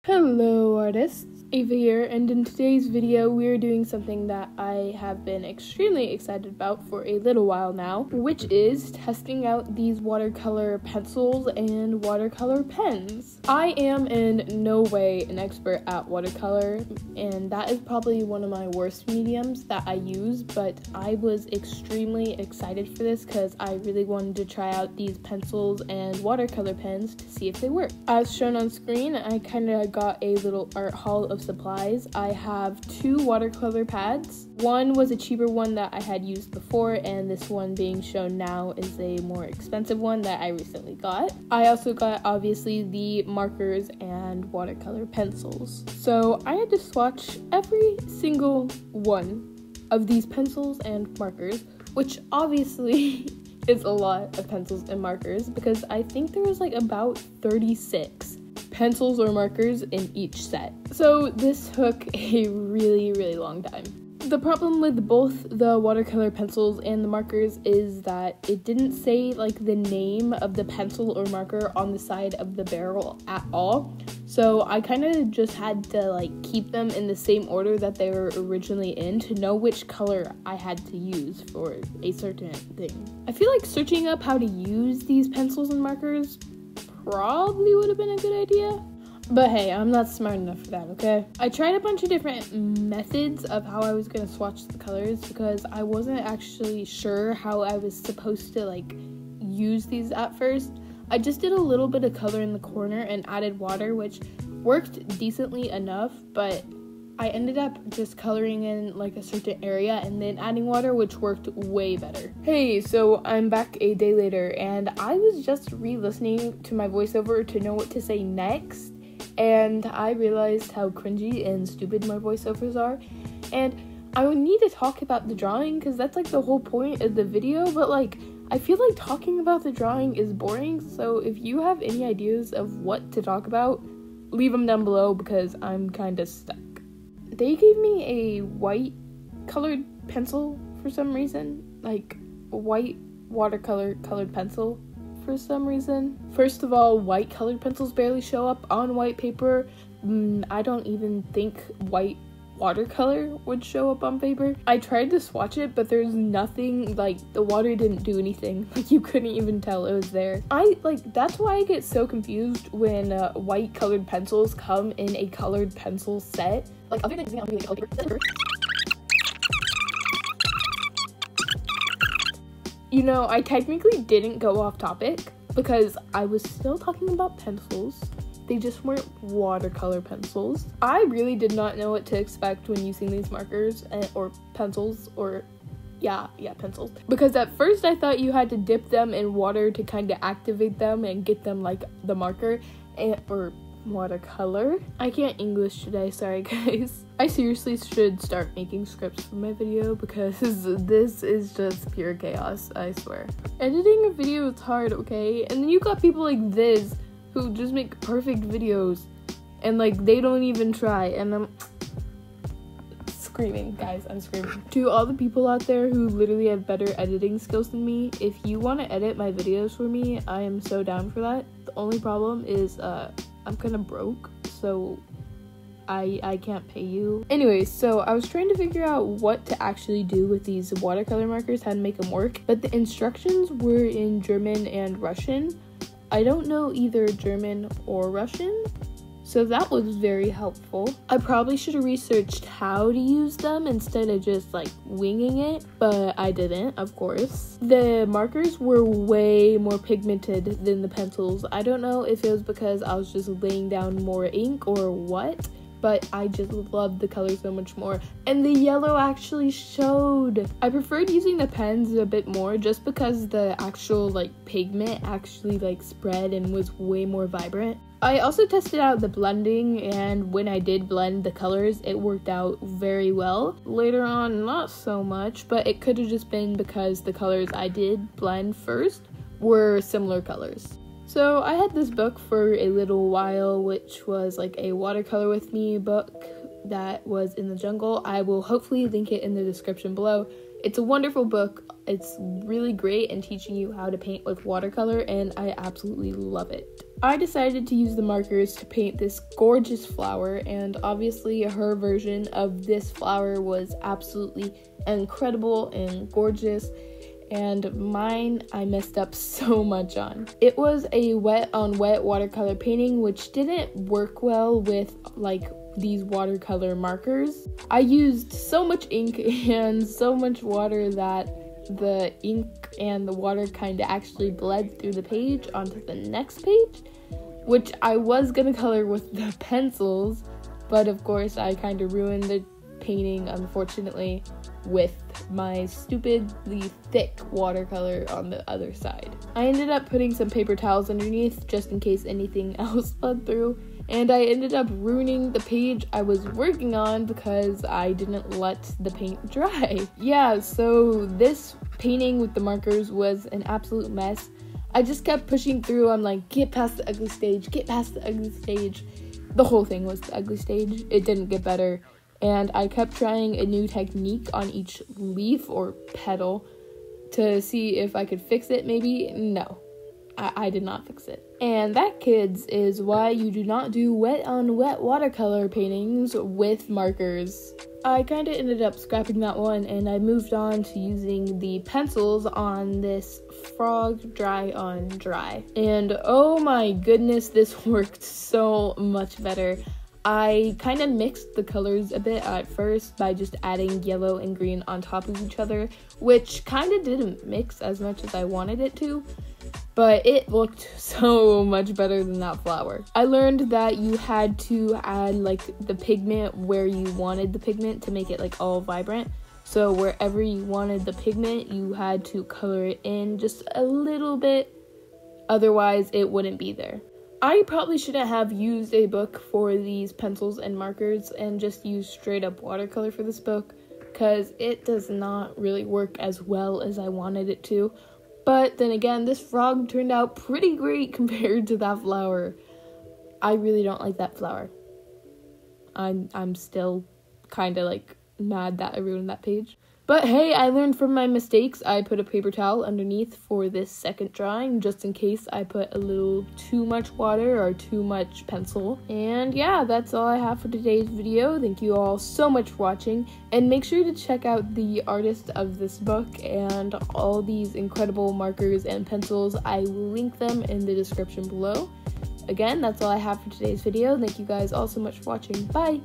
Hello artists, Ava here, and in today's video we are doing something that I have been extremely excited about for a little while now, which is testing out these watercolor pencils and watercolor pens. I am in no way an expert at watercolor, and that is probably one of my worst mediums that I use, but I was extremely excited for this because I really wanted to try out these pencils and watercolor pens to see if they work. As shown on screen, I kind of got a little art haul of supplies. I have 2 watercolor pads. One was a cheaper one that I had used before, and this one being shown now is a more expensive one that I recently got. I also got obviously the markers and watercolor pencils. So I had to swatch every single one of these pencils and markers, which obviously is a lot of pencils and markers because I think there was like about 36 pencils or markers in each set. So this took a really long time. The problem with both the watercolor pencils and the markers is that it didn't say like the name of the pencil or marker on the side of the barrel at all. So I kind of just had to like keep them in the same order that they were originally in to know which color I had to use for a certain thing. I feel like searching up how to use these pencils and markers probably would have been a good idea, but hey, I'm not smart enough for that, okay? I tried a bunch of different methods of how I was gonna swatch the colors because I wasn't actually sure how I was supposed to like use these at first. I just did a little bit of color in the corner and added water, which worked decently enough, but I ended up just coloring in like a certain area and then adding water, which worked way better. Hey, so I'm back a day later and I was just re-listening to my voiceover to know what to say next, and I realized how cringy and stupid my voiceovers are, and I would need to talk about the drawing because that's like the whole point of the video, but like I feel like talking about the drawing is boring, so if you have any ideas of what to talk about, leave them down below because I'm kind of stuck. They gave me a white colored pencil for some reason, like white watercolor colored pencil for some reason. First of all, white colored pencils barely show up on white paper. I don't even think white watercolor would show up on paper. I tried to swatch it, but there's nothing, like the water didn't do anything. Like you couldn't even tell it was there. That's why I get so confused when white colored pencils come in a colored pencil set. Like other than using it on colored paper. You know, I technically didn't go off topic because I was still talking about pencils. They just weren't watercolor pencils. I really did not know what to expect when using these markers or pencils or pencils. Because at first I thought you had to dip them in water to kind of activate them and get them like the marker or watercolor. I can't English today, sorry guys. I seriously should start making scripts for my video because this is just pure chaos, I swear. Editing a video is hard, okay? And then you got people like this who just make perfect videos and like they don't even try, and I'm screaming, guys, I'm screaming. To all the people out there who literally have better editing skills than me, if you want to edit my videos for me, I am so down for that. The only problem is I'm kind of broke, so I can't pay you. Anyways, so I was trying to figure out what to actually do with these watercolor markers, how to make them work, but the instructions were in German and Russian. I don't know either German or Russian, so that was very helpful. I probably should have researched how to use them instead of just like winging it, but I didn't, of course. The markers were way more pigmented than the pencils. I don't know if it was because I was just laying down more ink or what, but I just loved the color so much more, and the yellow actually showed. I preferred using the pens a bit more just because the actual like pigment actually like spread and was way more vibrant. I also tested out the blending, and when I did blend the colors, it worked out very well. Later on, not so much, but it could have just been because the colors I did blend first were similar colors. So I had this book for a little while, which was like a watercolor with me book that was in the jungle. I will hopefully link it in the description below It's a wonderful book. It's really great in teaching you how to paint with watercolor, and I absolutely love it. I decided to use the markers to paint this gorgeous flower, and obviously her version of this flower was absolutely incredible and gorgeous, and mine I messed up so much on. It was a wet on wet watercolor painting, which didn't work well with like these watercolor markers. I used so much ink and so much water that the ink and the water kind of actually bled through the page onto the next page, which I was gonna color with the pencils, but of course I kind of ruined the painting, unfortunately, with my stupidly thick watercolor on the other side. I ended up putting some paper towels underneath just in case anything else bled through, and I ended up ruining the page I was working on because I didn't let the paint dry. Yeah, so this painting with the markers was an absolute mess. I just kept pushing through. I'm like, get past the ugly stage, get past the ugly stage. The whole thing was the ugly stage. It didn't get better. And I kept trying a new technique on each leaf or petal to see if I could fix it maybe. No, I did not fix it. And that, kids, is why you do not do wet on wet watercolor paintings with markers. I kind of ended up scrapping that one, and I moved on to using the pencils on this frog dry on dry. And oh my goodness, this worked so much better. I kind of mixed the colors a bit at first by just adding yellow and green on top of each other, which kind of didn't mix as much as I wanted it to, but it looked so much better than that flower. I learned that you had to add like the pigment where you wanted the pigment to make it like all vibrant. So wherever you wanted the pigment, you had to color it in just a little bit, otherwise it wouldn't be there. I probably shouldn't have used a book for these pencils and markers and just used straight up watercolor for this book, because it does not really work as well as I wanted it to. But then again, this frog turned out pretty great compared to that flower. I really don't like that flower. I'm still kind of like mad that I ruined that page. But hey, I learned from my mistakes. I put a paper towel underneath for this second drawing, just in case I put a little too much water or too much pencil. And yeah, that's all I have for today's video. Thank you all so much for watching, and make sure to check out the artist of this book and all these incredible markers and pencils. I will link them in the description below. Again, that's all I have for today's video. Thank you guys all so much for watching. Bye!